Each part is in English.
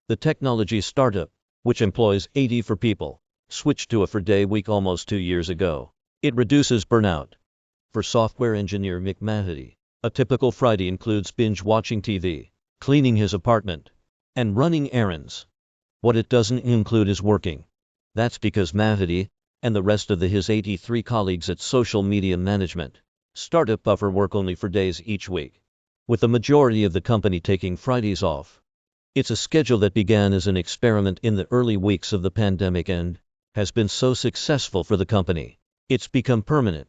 The technology startup, which employs 84 people, switched to a 4-day week almost 2 years ago. It reduces burnout. For software engineer Mick Mahady, a typical Friday includes binge-watching TV, cleaning his apartment, and running errands. What it doesn't include is working. That's because Mahady, and the rest of his 83 colleagues at Social Media Management startup Buffer work only 4 days each week, with the majority of the company taking Fridays off. It's a schedule that began as an experiment in the early weeks of the pandemic and has been so successful for the company, it's become permanent.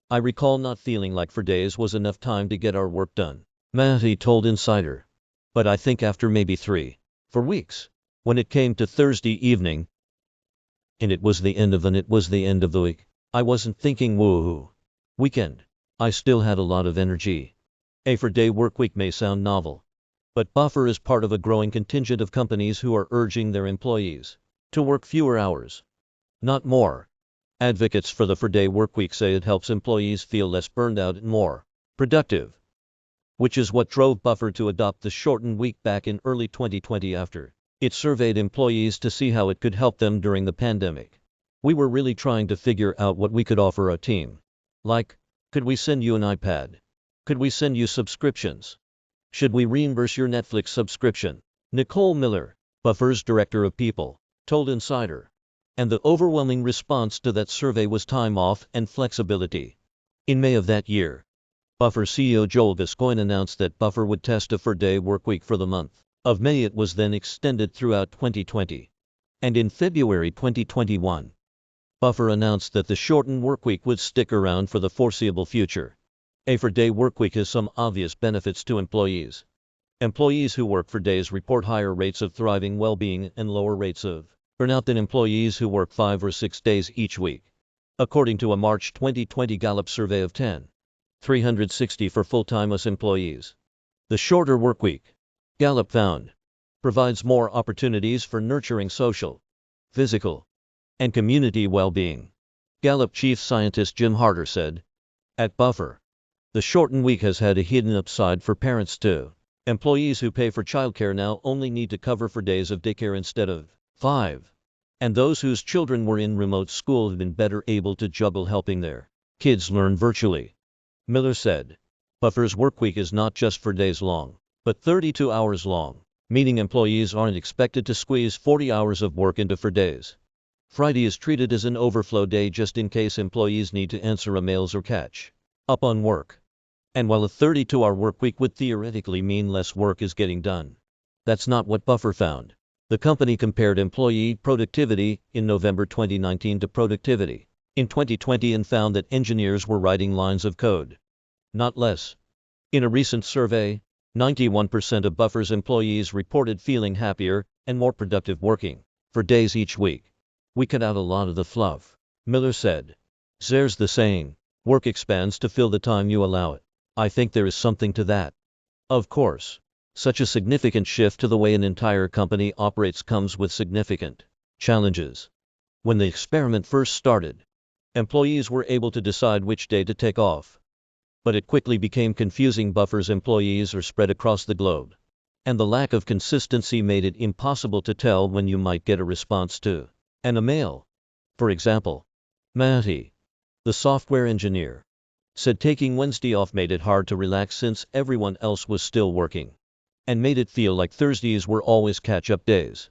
I recall not feeling like 4 days was enough time to get our work done, Mahady told Insider. But I think after maybe 4 weeks, when it came to Thursday evening, and it was the end of the week, I wasn't thinking woohoo, weekend. I still had a lot of energy. A 4-day workweek may sound novel, but Buffer is part of a growing contingent of companies who are urging their employees to work fewer hours, not more. Advocates for the 4-day workweek say it helps employees feel less burned out and more productive, which is what drove Buffer to adopt the shortened week back in early 2020 after it surveyed employees to see how it could help them during the pandemic. We were really trying to figure out what we could offer our team. Like, could we send you an iPad? Could we send you subscriptions? Should we reimburse your Netflix subscription? Nicole Miller, Buffer's director of people, told Insider. And the overwhelming response to that survey was time off and flexibility. In May of that year, Buffer CEO Joel Gascoigne announced that Buffer would test a 4-day workweek for the month of May. It was then extended throughout 2020. And in February 2021, Buffer announced that the shortened workweek would stick around for the foreseeable future. A 4-day workweek has some obvious benefits to employees. Employees who work 4 days report higher rates of thriving well-being and lower rates of burnout than employees who work 5 or 6 days each week. According to a March 2020 Gallup survey of 10,360 for full-time US employees, the shorter workweek, Gallup found, provides more opportunities for nurturing social, physical, and community well-being. Gallup chief scientist Jim Harder said, "At Buffer, the shortened week has had a hidden upside for parents too. Employees who pay for childcare now only need to cover 4 days of daycare instead of 5. And those whose children were in remote school have been better able to juggle helping their kids learn virtually." Miller said, Buffer's workweek is not just 4 days long, but 32 hours long, meaning employees aren't expected to squeeze 40 hours of work into 4 days. Friday is treated as an overflow day just in case employees need to answer emails or catch up on work. And while a 32-hour workweek would theoretically mean less work is getting done, that's not what Buffer found. The company compared employee productivity in November 2019 to productivity in 2020 and found that engineers were writing lines of code, not less. In a recent survey, 91% of Buffer's employees reported feeling happier and more productive working 4 days each week. "We cut out a lot of the fluff," Miller said. "There's the saying, work expands to fill the time you allow it. I think there is something to that. Of course, such a significant shift to the way an entire company operates comes with significant challenges. When the experiment first started, employees were able to decide which day to take off. But it quickly became confusing. Buffer's employees are spread across the globe, and the lack of consistency made it impossible to tell when you might get a response to an email. For example, Mahady, the software engineer, said taking Wednesday off made it hard to relax since everyone else was still working, and made it feel like Thursdays were always catch-up days.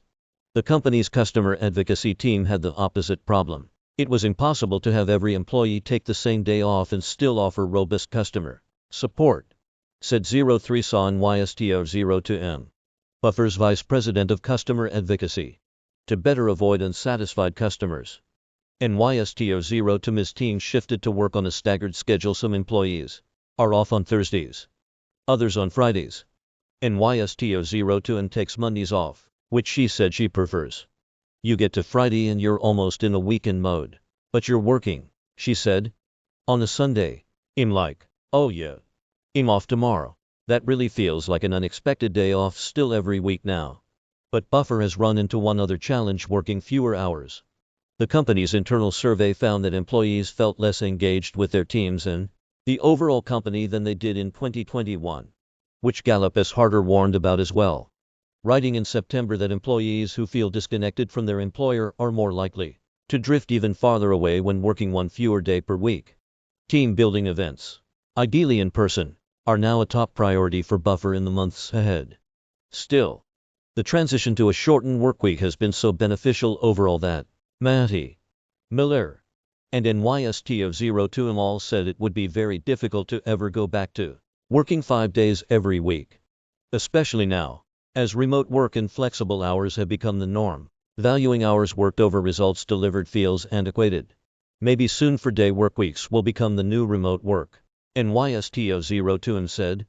The company's customer advocacy team had the opposite problem. It was impossible to have every employee take the same day off and still offer robust customer support, said 03 Saw NYSTO02M, Buffer's vice president of customer advocacy. To better avoid unsatisfied customers, NYSTO02M's team shifted to work on a staggered schedule. Some employees are off on Thursdays, others on Fridays. NYSTO02M takes Mondays off, which she said she prefers. "You get to Friday and you're almost in a weekend mode, but you're working," she said. "On a Sunday, I'm like, oh yeah, I'm off tomorrow." That really feels like an unexpected day off still every week now. But Buffer has run into one other challenge: working fewer hours. The company's internal survey found that employees felt less engaged with their teams and the overall company than they did in 2021, which Gallup has Harder warned about as well. writing in September that employees who feel disconnected from their employer are more likely to drift even farther away when working one fewer day per week. Team building events, ideally in person, are now a top priority for Buffer in the months ahead. Still, the transition to a shortened workweek has been so beneficial overall that Matty Miller and NYSTO02 all said it would be very difficult to ever go back to working 5 days every week, especially now, as remote work and flexible hours have become the norm. Valuing hours worked over results delivered feels antiquated. Maybe soon 4-day workweeks will become the new remote work, NYSTO02 said.